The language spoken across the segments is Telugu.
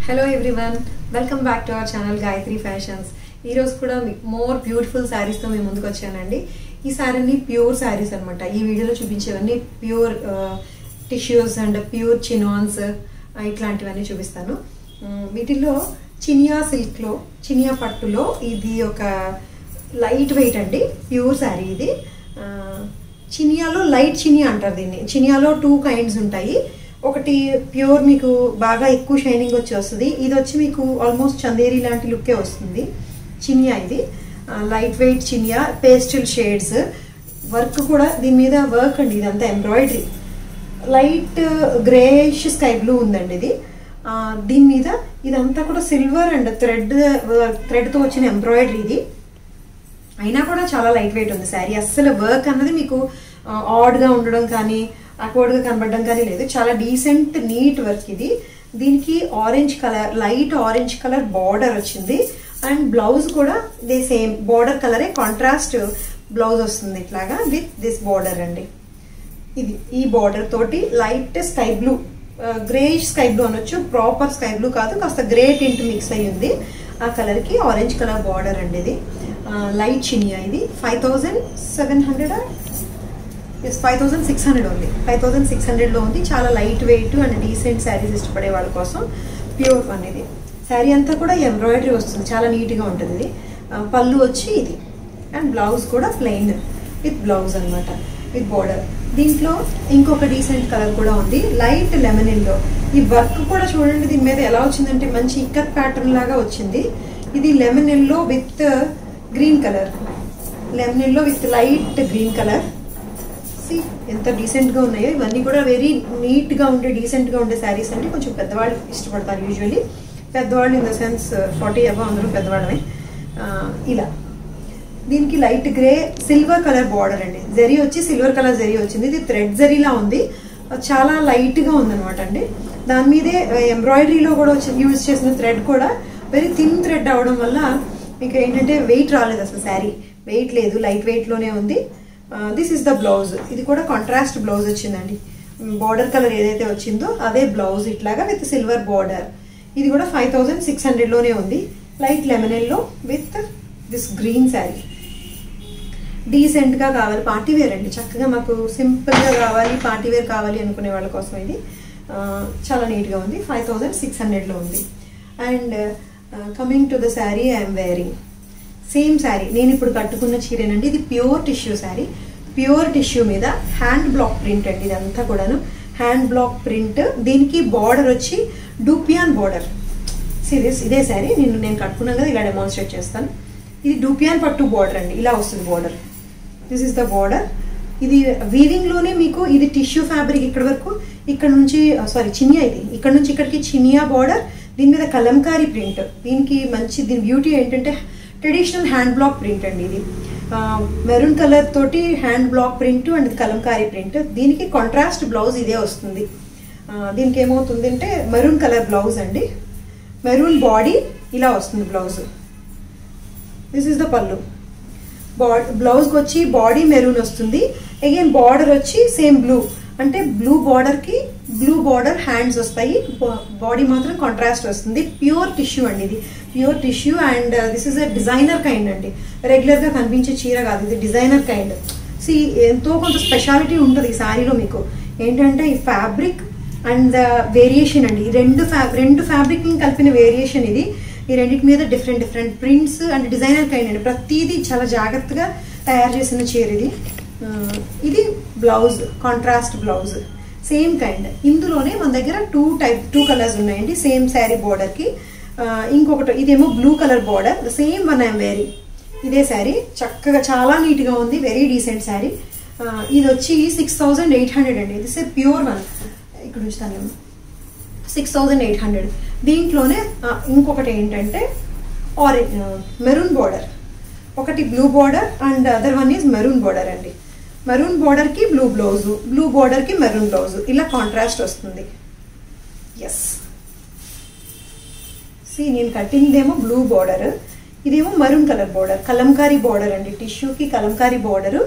Hello everyone, welcome back to our channel Gayatri Fashions. ఈ రోజు కూడా మోర్ బ్యూటిఫుల్ సారీస్ తో మేము ముందుకు వచ్చానండి. ఈ సారీని ప్యూర్ సారీస్ అన్నమాట. ఈ వీడియోలో చూపించేవన్నీ pure tissues and pure chinons ఇట్లాంటివన్నీ చూపిస్తాను. వీటిల్లో చినియా సిల్క్ లో చినియా పట్టులో ఇది ఒక లైట్ వెయిట్ అండి, ప్యూర్ సారీ ఇది. చినియాలో లైట్ చినియా అంటారు దీన్ని. చినియాలో 2 కైండ్స్ ఉంటాయి. ఒకటి ప్యూర్ మీకు బాగా ఎక్కువ షైనింగ్ వచ్చి వస్తుంది, ఇది వచ్చి మీకు ఆల్మోస్ట్ చందేరి లాంటి లుక్కే వస్తుంది. చినియా ఇది light weight Chiniya, pastel shades, work కూడా దీని మీద వర్క్ అండి. ఇదంతా embroidery, light greyish sky blue ఉందండి ఇది. దీని మీద ఇదంతా కూడా సిల్వర్ అండ్ థ్రెడ్తో వచ్చిన ఎంబ్రాయిడరీ ఇది. అయినా కూడా చాలా లైట్ వెయిట్ ఉంది శారీ. అస్సలు వర్క్ అన్నది మీకు ఆడ్గా ఉండడం కానీ అక్వర్డ్గా కనబడడం కానీ లేదు. చాలా డీసెంట్ నీట్ వర్క్ ఇది. దీనికి orange colour, light orange colour border వచ్చింది. అండ్ బ్లౌజ్ కూడా ది సేమ్ బార్డర్ కలరే, కాంట్రాస్ట్ బ్లౌజ్ వస్తుంది ఇట్లాగా విత్ దిస్ బార్డర్ అండి. ఇది ఈ బార్డర్ తోటి light sky blue, greyish sky blue అనొచ్చు, ప్రాపర్ స్కై బ్లూ కాదు, కాస్త గ్రే టింట్ మిక్స్ అయ్యి ఉంది. ఆ కలర్ కి ఆరెంజ్ కలర్ బార్డర్ అండి. ఇది లైట్ చినియా. ఇది 5700 5600 ఓన్లీ, 5600 లో ఉంది. చాలా light wait and decent saris ఇష్టపడే వాళ్ళ కోసం ప్యూర్ వన్ ఇది. శారీ అంతా కూడా ఎంబ్రాయిడరీ వస్తుంది, చాలా నీట్ గా ఉంటుంది ఇది. పళ్ళు వచ్చి ఇది, అండ్ బ్లౌజ్ కూడా ప్లెయిన్ విత్ బ్లౌజ్ అనమాట, విత్ బార్డర్. దీంట్లో ఇంకొక డీసెంట్ కలర్ కూడా ఉంది, లైట్ లెమన్ ఎల్లో. ఈ వర్క్ కూడా చూడండి దీని మీద ఎలా వచ్చిందంటే మంచి ఇక్కత్ ప్యాటర్న్ లాగా వచ్చింది. ఇది lemon yellow with green colour, lemon yellow with light green colour. ఎంత డీసెంట్ గా ఉన్నాయో ఇవన్నీ కూడా. వెరీ నీట్ గా ఉండే డీసెంట్ గా ఉండే శారీస్ అంటే కొంచెం పెద్దవాళ్ళు ఇష్టపడతారు యూజువల్లీ. పెద్దవాళ్ళు ఇన్ ద సెన్స్ 40 అబౌవ్ అందరూ పెద్దవాళ్ళమే. ఇలా దీనికి light grey silver colour border అండి. జరీ వచ్చి సిల్వర్ కలర్ జరీ వచ్చింది. ఇది థ్రెడ్ జరీలా ఉంది, చాలా లైట్ గా ఉంది అనమాట అండి. దాని మీదే ఎంబ్రాయిడరీలో కూడా యూజ్ చేసిన థ్రెడ్ కూడా వెరీ థిన్ థ్రెడ్ అవడం వల్ల మీకు ఏంటంటే వెయిట్ రాలేదు, అసలు శారీ వెయిట్ లేదు, లైట్ వెయిట్ లోనే ఉంది. This is the blouse. ఇది కూడా కాంట్రాస్ట్ బ్లౌజ్ వచ్చిందండి. బార్డర్ కలర్ ఏదైతే వచ్చిందో అదే బ్లౌజ్ ఇట్లాగా విత్ సిల్వర్ బార్డర్. ఇది కూడా 5600 లోనే ఉంది. Light lemon yellow with this green sari. Decent గా కావాలి, పార్టీ వేర్ అండి. చక్కగా మాకు సింపుల్ గా కావాలి, పార్టీ వేర్ కావాలి అనుకునే వాళ్ళ కోసం ఇది చాలా నీట్ గా ఉంది. 5600 లో ఉంది. And coming to the sari I'm wearing, same sari నేను ఇప్పుడు కట్టుకున్న చీరేనండి. ఇది pure tissue sari. Pure tissue మీద హ్యాండ్ బ్లాక్ ప్రింట్ అండి. ఇదంతా కూడాను హ్యాండ్ బ్లాక్ ప్రింట్. దీనికి బార్డర్ వచ్చి డూపియాన్ బార్డర్. సీరియస్ ఇదే శారీ నేను కట్టుకున్నాను కదా, ఇలా డెమాన్స్ట్రేట్ చేస్తాను. ఇది డూపియాన్ పట్టు బార్డర్ అండి, ఇలా వస్తుంది border. This is the border. ఇది వీవింగ్ లోనే మీకు ఇది టిష్యూ ఫ్యాబ్రిక్ ఇక్కడ వరకు, ఇక్కడ నుంచి చినియా, ఇది ఇక్కడ నుంచి ఇక్కడికి చినియా బార్డర్. దీని మీద కలంకారీ ప్రింట్. దీనికి మంచి దీని బ్యూటీ ఏంటంటే ట్రెడిషనల్ హ్యాండ్ బ్లాక్ ప్రింట్ అండి. ఇది మెరూన్ కలర్ తోటి hand black print and kalamkari print. దీనికి కాంట్రాస్ట్ బ్లౌజ్ ఇదే వస్తుంది. దీనికి ఏమవుతుంది అంటే మెరూన్ కలర్ బ్లౌజ్ అండి, మెరూన్ బాడీ ఇలా వస్తుంది బ్లౌజ్. దిస్ ఇస్ ద పళ్ళు. బ్లౌజ్కి వచ్చి బాడీ మెరూన్ వస్తుంది. అగైన్ బార్డర్ వచ్చి సేమ్ బ్లూ, అంటే బ్లూ బార్డర్ కి బ్లూ బార్డర్ హ్యాండ్స్ వస్తాయి. బాడీ మాత్రం కాంట్రాస్ట్ వస్తుంది. ప్యూర్ టిష్యూ అండి ఇది, pure tissue. And this is a designer kind అండి, రెగ్యులర్ గా కనిపించే చీర కాదు ఇది, డిజైనర్ కైండ్. ఎంతో కొంత స్పెషాలిటీ ఉంటుంది ఈ శారీలో. మీకు ఏంటంటే ఈ ఫ్యాబ్రిక్ అండ్ వేరియేషన్ అండి. రెండు ఫ్యాబ్రిక్ కలిపిన వేరియేషన్ ఇది. ఈ రెండింటి మీద different prints and designer kind అండి. ప్రతిదీ చాలా జాగ్రత్తగా తయారు చేసిన చీర ఇది. ఇది blouse, contrast blouse, same kind. ఇందులోనే మన దగ్గర 2 కలర్స్ ఉన్నాయండి సేమ్ శారీ బార్డర్ కి. ఇంకొకటి ఇదేమో blue colour border, same one I'm wearing. ఇదే శారీ చక్కగా చాలా నీట్ గా ఉంది, వెరీ డీసెంట్ శారీ. ఇది వచ్చి 6800 అండి. ఇది ప్యూర్ వన్. ఇక్కడ ఉంచుతాను 6800. దీంట్లోనే ఇంకొకటి ఏంటంటే ఆరెంజ్ మెరూన్ బార్డర్, ఒకటి blue border and other one is maroon border అండి. మెరూన్ బార్డర్ కి బ్లూ బ్లౌజ్, బ్లూ బార్డర్ కి మెరూన్ బ్లౌజ్, ఇలా కాంట్రాస్ట్ వస్తుంది. ఎస్, నేను కట్టిందేమో బ్లూ బార్డర్, ఇదేమో maroon colour border, kalamkari border అండి. టిష్యూకి కలంకారీ బార్డర్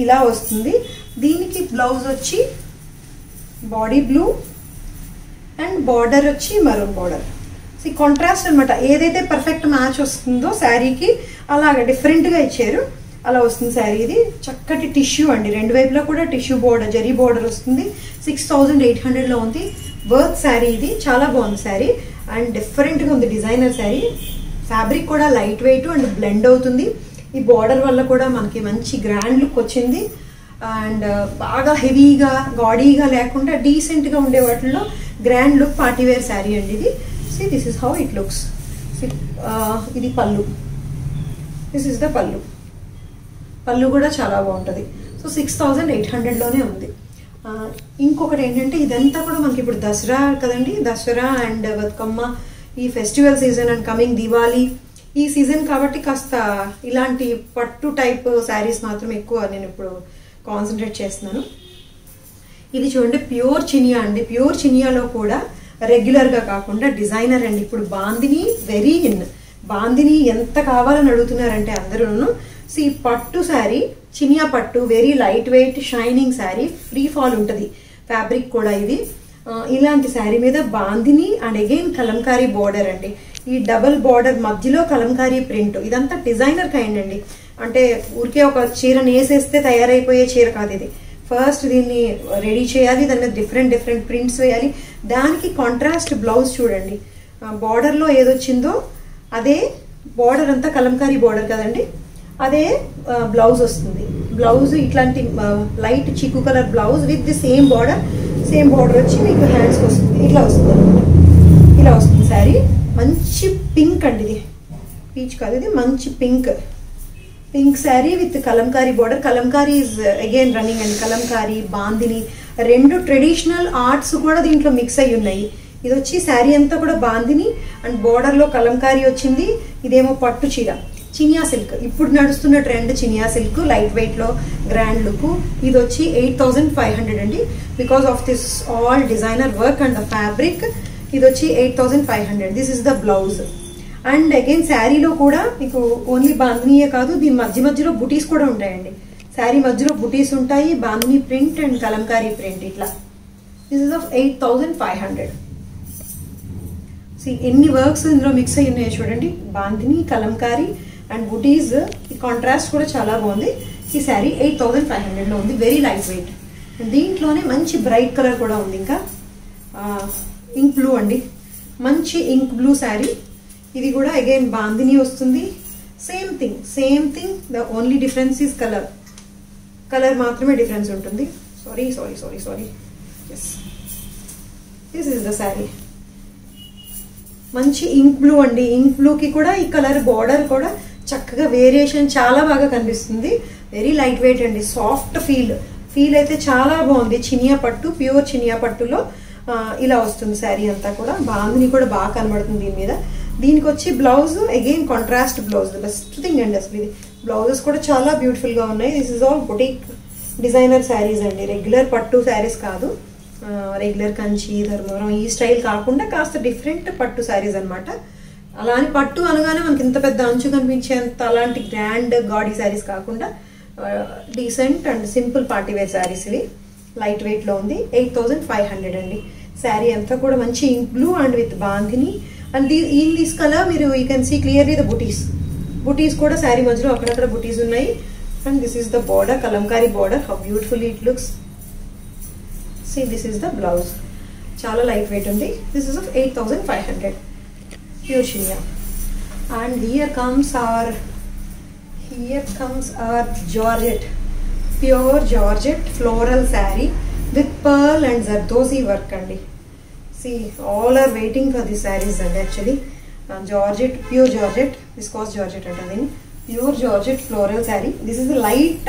ఇలా వస్తుంది. దీనికి బ్లౌజ్ వచ్చి బాడీ బ్లూ అండ్ బార్డర్ వచ్చి మెరూన్ బార్డర్. కాంట్రాస్ట్ అనమాట. ఏదైతే పర్ఫెక్ట్ మ్యాచ్ వస్తుందో శారీకి అలాగా డిఫరెంట్గా ఇచ్చారు. అలా వస్తుంది శారీ. ఇది చక్కటి టిష్యూ అండి, రెండు వైపులా కూడా టిష్యూ బోర్డర్, జరీ బోర్డర్ వస్తుంది. 6800లో ఉంది. వర్క్ శారీ ఇది, చాలా బాగుంది శారీ అండ్ డిఫరెంట్గా ఉంది, డిజైనర్ శారీ. ఫ్యాబ్రిక్ కూడా లైట్ వెయిట్ అండ్ బ్లెండ్ అవుతుంది. ఈ బార్డర్ వల్ల కూడా మనకి మంచి గ్రాండ్ లుక్ వచ్చింది అండ్ బాగా హెవీగా గాడీగా లేకుండా డీసెంట్గా ఉండే వాటిల్లో గ్రాండ్ లుక్ పార్టీవేర్ శారీ అండి ఇది. This is how it looks. ఇది పళ్ళు, దిస్ ఇస్ ద పళ్ళు. పళ్ళు కూడా చాలా బాగుంటుంది. 6800లోనే ఉంది. ఇంకొకటి ఏంటంటే ఇదంతా కూడా మనకి ఇప్పుడు దసరా కదండి, దసరా అండ్ బతుకమ్మ, ఈ festival season and coming Diwali, ఈ సీజన్ కాబట్టి కాస్త ఇలాంటి పట్టు టైప్ శారీస్ మాత్రం ఎక్కువ నేను ఇప్పుడు కాన్సన్ట్రేట్ చేస్తున్నాను. ఇది చూడండి ప్యూర్ చినియా అండి. ప్యూర్ చినియాలో కూడా రెగ్యులర్గా కాకుండా డిజైనర్ అండి. ఇప్పుడు బాందిని వెరీ ఇన్, బాందిని ఎంత కావాలని అడుగుతున్నారంటే అందరూ. పట్టు శారీ, చినియా పట్టు, very light weight shining sari, free fall ఉంటుంది ఫ్యాబ్రిక్ కూడా ఇది. ఇలాంటి శారీ మీద bandhani and again Kalamkari border అండి. ఈ డబుల్ బోర్డర్ మధ్యలో కలంకారీ ప్రింట్, ఇదంతా డిజైనర్ కైండ్ అండి. అంటే ఊరికే ఒక చీర నేసేస్తే తయారైపోయే చీర కాదు ఇది. ఫస్ట్ దీన్ని రెడీ చేయాలి, దాని మీద డిఫరెంట్ ప్రింట్స్ వేయాలి. దానికి కాంట్రాస్ట్ బ్లౌజ్ చూడండి, బార్డర్లో ఏదొచ్చిందో అదే బార్డర్ అంతా కలంకారీ బార్డర్ కదండి, అదే బ్లౌజ్ వస్తుంది. బ్లౌజ్ ఇట్లాంటి లైట్ చిక్కు colour blouse with the same border వచ్చి మీకు హ్యాండ్స్కి వస్తుంది. ఇట్లా వస్తుంది అనమాట, ఇలా వస్తుంది శారీ. మంచి పింక్ అండి, ఇది పీచ్ కాదు, ఇది మంచి pink sari with Kalamkari border. Kalamkari is again running అండి. కలంకారీ, బాందిని రెండు ట్రెడిషనల్ ఆర్ట్స్ కూడా దీంట్లో మిక్స్ అయ్యి ఉన్నాయి. ఇది వచ్చి శారీ అంతా కూడా బాందిని అండ్ బార్డర్లో కలంకారీ వచ్చింది. ఇదేమో పట్టు చీర, చినియా సిల్క్, ఇప్పుడు నడుస్తున్న trend Chiniya silk, light weight లో గ్రాండ్ లుక్. ఇది వచ్చి 8500 అండి, because of this all designer work and the fabric. ఇది వచ్చి 8500. This is the blouse. And again శారీలో కూడా మీకు ఓన్లీ బాందినీయే కాదు, దీని మధ్యలో బుటీస్ కూడా ఉంటాయండి. శారీ మధ్యలో బుటీస్ ఉంటాయి, bandhani print and kalamkari print ఇట్లా. This is of 8500. ఎన్ని వర్క్స్ ఇందులో మిక్స్ అయ్యి ఉన్నాయో చూడండి, బాందిని, కలంకారీ అండ్ బుటీస్. ఈ కాంట్రాస్ట్ కూడా చాలా బాగుంది. ఈ శారీ 8500లో ఉంది, వెరీ లైట్ వెయిట్. దీంట్లోనే మంచి బ్రైట్ కలర్ కూడా ఉంది. ఇంకా ఇంక్ బ్లూ అండి, మంచి ఇంక్ బ్లూ శారీ. ఇది కూడా అగైన్ బాందిని వస్తుంది. Same thing, the only difference is colour మాత్రమే డిఫరెన్స్ ఉంటుంది. Sorry yes, this is the sari. మంచి ఇంక్ బ్లూ అండి. ఇంక్ బ్లూకి కూడా ఈ కలర్ బార్డర్ కూడా చక్కగా వేరియేషన్ చాలా బాగా కనిపిస్తుంది. వెరీ లైట్ వెయిట్ అండి, సాఫ్ట్ ఫీల్ అయితే చాలా బాగుంది. చినియా పట్టు, ప్యూర్ చినియా పట్టులో ఇలా వస్తుంది శారీ అంతా కూడా. బాందిని కూడా బాగా కనబడుతుంది దీని మీద. దీనికి వచ్చి blouse again contrast blouse, best thing అండి అసలు. ఇది బ్లౌజెస్ కూడా చాలా బ్యూటిఫుల్ గా ఉన్నాయి. This is all boutique designer saris అండి, రెగ్యులర్ పట్టు శారీస్ కాదు. రెగ్యులర్ కంచి, ధర్మవరం ఈ స్టైల్ కాకుండా కాస్త డిఫరెంట్ పట్టు శారీస్ అనమాట. అలా అని పట్టు అనగానే మనకి ఇంత పెద్ద అంచు కనిపించేంత అలాంటి గ్రాండ్ గాడీ శారీస్ కాకుండా decent and simple party wear saris. ఇవి లైట్ వెయిట్ లో ఉంది. 8500 అండి. శారీ అంతా కూడా మంచి ink blue and with bandhani. And in this colour మీరు you can see clearly the butis కూడా శారీ మధ్యలో అక్కడక్కడ బుటీస్ ఉన్నాయి. And this is the border, kalamkari border. How beautifully it looks. This is the blouse, చాలా లైట్ వెయిట్ ఉంది. This is of 8500 pure chinon. And here comes our georgette, pure georgette floral sari with pearl and zardozi work అండి. all are waiting for the sarees and actually Georgette, pure Georgette, viscose Georgette antadini, pure Georgette floral saree. This is a light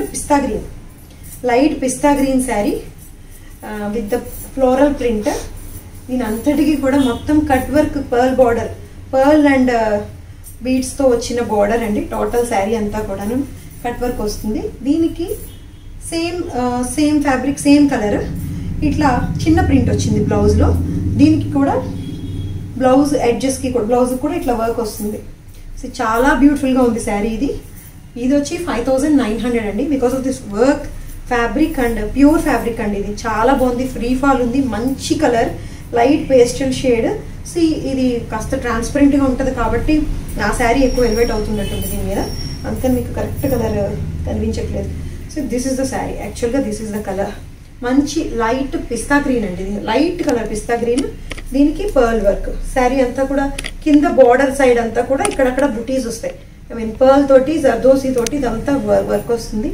pista green saree with the floral print. దీని అంతటికి కూడా మొత్తం cut work, pearl and beads తో వచ్చిన బార్డర్ అండి. టోటల్ శారీ అంతా కూడా కట్ వర్క్ వస్తుంది. దీనికి సేమ్ ఫ్యాబ్రిక్, సేమ్ కలర్, ఇట్లా చిన్న ప్రింట్ వచ్చింది బ్లౌజ్ లో. దీనికి కూడా బ్లౌజ్ ఎడ్జెస్ కి కూడా, బ్లౌజ్ కూడా ఇట్లా వర్క్ వస్తుంది. సో చాలా బ్యూటిఫుల్ గా ఉంది శారీ. ఇది వచ్చి 5900 అండి. Because of this work, fabric and pure fabric అండి. ఇది చాలా బాగుంది, ఫ్రీ ఫాల్ ఉంది, మంచి colour, light pastel shade. See ఇది కాస్త ట్రాన్స్పరెంట్గా ఉంటుంది కాబట్టి ఆ శారీ ఎక్కువ ఎలివేట్ అవుతున్నట్టుంది దీని మీద, అందుకని మీకు కరెక్ట్ కలర్ కనిపించట్లేదు. So this is the sari, యాక్చువల్గా దిస్ ఇస్ ద కలర్. మంచి లైట్ పిస్తా గ్రీన్ అండి, ఇది లైట్ కలర్ పిస్తా గ్రీన్. దీనికి పర్ల్ వర్క్, శారీ అంతా కూడా కింద బార్డర్ సైడ్ అంతా కూడా ఇక్కడక్కడ బుటీస్ వస్తాయి. ఐ మీన్ పర్ల్ తోటి జర్దోసి తోటి ఇదంతా వర్క్ వస్తుంది.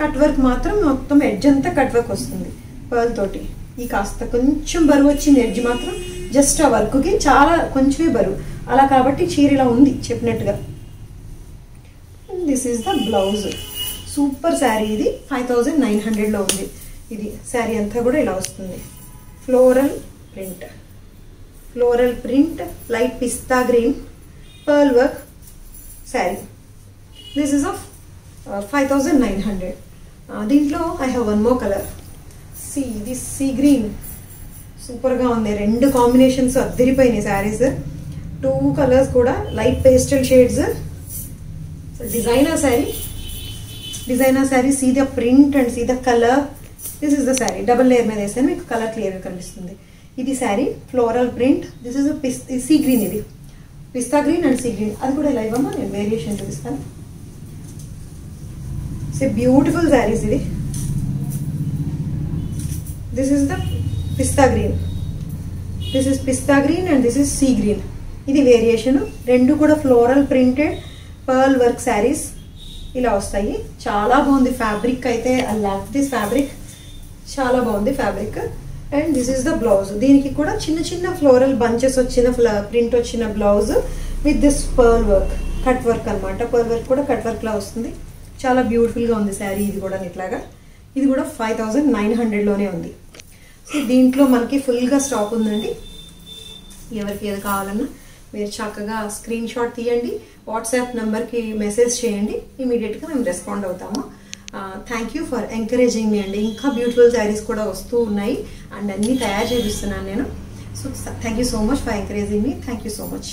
కట్ వర్క్ మాత్రం మొత్తం ఎడ్జ్ అంతా కట్ వర్క్ వస్తుంది పర్ల్ తోటి. ఈ కాస్త కొంచెం బరువు వచ్చింది ఎడ్జ్ మాత్రం, జస్ట్ ఆ వర్క్కి చాలా కొంచెమే బరువు, అలా కాబట్టి చీర ఇలా ఉంది చెప్పినట్టుగా. This is the blouse. Super sari ఇది, 5900లో ఉంది. ఇది శారీ అంతా కూడా ఇలా వస్తుంది. Floral print, light pista green, pearl work sari. This is of 5900. దీంట్లో I have one more colour. This sea green సూపర్గా ఉంది. 2 కాంబినేషన్స్ అద్దరిపోయినాయి శారీస్. 2 కలర్స్ కూడా light pastel shades. Designer sari, see the print and see the colour. This is the sari, double layer మీద వేస్తే మీకు కలర్ క్లియర్గా కనిపిస్తుంది. ఇది sari floral print. This is sea green, ఇది పిస్తా గ్రీన్ అండ్ సీ గ్రీన్. అది కూడా ఇలా ఇవ్వమ్మా, నేను వేరియేషన్ చూపిస్తాను. బ్యూటిఫుల్ శారీస్ ఇది. This is the pista green, this is pista green and this is sea green. ఇది వేరియేషన్. 2 కూడా floral printed pearl work saris ఇలా వస్తాయి. చాలా బాగుంది ఫ్యాబ్రిక్ అయితే, ఐ లవ్ దిస్ ఫ్యాబ్రిక్, చాలా బాగుంది fabric. And this is the blouse. దీనికి కూడా చిన్న చిన్న ఫ్లోరల్ బంచెస్ వచ్చిన ప్రింట్ వచ్చిన blouse with this pearl work, cut work అనమాట. పర్ల్ వర్క్ కూడా కట్ వర్క్ లా వస్తుంది. చాలా బ్యూటిఫుల్గా ఉంది శారీ. ఇది కూడా ఇట్లాగా, ఇది కూడా 5900లోనే ఉంది. సో దీంట్లో మనకి ఫుల్గా స్టాక్ ఉందండి. ఎవరికి ఏది కావాలన్నా మీరు చక్కగా స్క్రీన్ షాట్ తీయండి, వాట్సాప్ నెంబర్కి మెసేజ్ చేయండి, ఇమీడియట్గా మేము రెస్పాండ్ అవుతాము. Thank you for encouraging me అండి. ఇంకా బ్యూటిఫుల్ శారీస్ కూడా వస్తూ ఉన్నాయి అండ్ అన్నీ తయారు చేపిస్తున్నాను నేను. So thank you so much for encouraging me. Thank you so much.